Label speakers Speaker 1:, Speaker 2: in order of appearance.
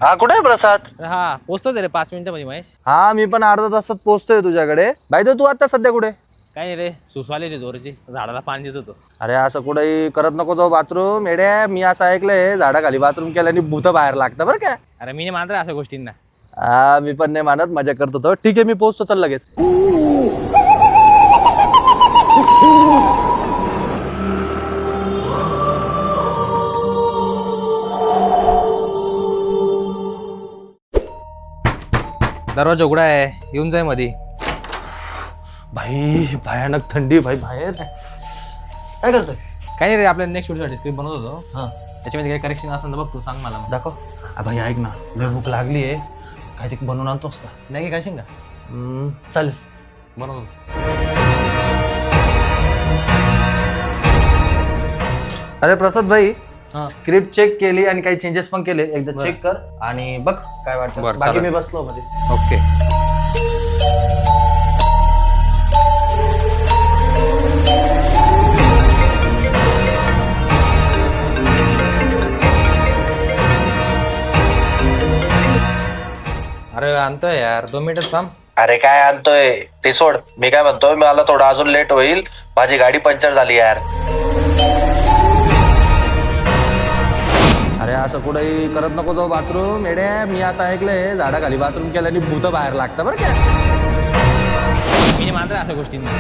Speaker 1: हा कुठे आहे प्रसाद?
Speaker 2: हा पोचतोच रे 5 मिनिटामध्ये महेश.
Speaker 1: हा मी पण अर्धा तासात पोहोचतोय तुझ्याकडे. बाई तू आता सध्या कुठे?
Speaker 2: काय नाही रे सुसवाले रे जोरची झाडाला पाणी देत होतो.
Speaker 1: अरे असं कुठेही करत नको तो बाथरूम येड्या. मी असं ऐकलंय झाडाखाली बाथरूम केल्याने भूत बाहेर लागतं बरं काय.
Speaker 2: अरे मी नाही मानत रे अशा गोष्टींना.
Speaker 1: हा मी पण नाही मानत, मजा करतो तो. ठीक आहे मी पोहोचतो, चल लगेच.
Speaker 3: दरवाजा उघडा आहे, येऊन जाय मध्ये.
Speaker 1: भाई भयानक थंडी भाई बाहेर. काय करतोय?
Speaker 3: काही नाही रे, आपल्या नेक्स्ट व्हिडिओसाठी स्क्रिप्ट बनवत होतो.
Speaker 1: हा
Speaker 3: त्याच्यामध्ये काही करेक्शन असेल तर बघ तू सांग मला.
Speaker 1: दाखव. भाई ऐक ना, लय भूक लागली आहे. काहीतरी बनवून आणतोस का?
Speaker 3: नाही काय शिंगा
Speaker 1: चल
Speaker 3: बनवतो.
Speaker 1: अरे प्रसाद भाई,
Speaker 3: हा.
Speaker 1: स्क्रिप्ट चेक केली आणि काही चेंजेस पण केले. एकदा चेक कर आणि बघ काय वाटतं.
Speaker 3: बरं,
Speaker 1: बाकी
Speaker 3: चालेल.
Speaker 1: मी बसलो मध्ये.
Speaker 3: ओके. अरे आणतोय यार, 2 मिनिटच थांब.
Speaker 1: अरे काय आणतोय ते सोड. मी काय म्हणतोय, मला थोडं अजून लेट होईल. माझी गाडी पंक्चर झाली यार. अरे असं कुठेही करत नको तो बाथरूम येड्या. मी असं ऐकलंय झाडाखाली बाथरूम केल्याने भूत बाहेर लागतं बरं काय.
Speaker 2: मी नाही मानत रे अशा गोष्टींना.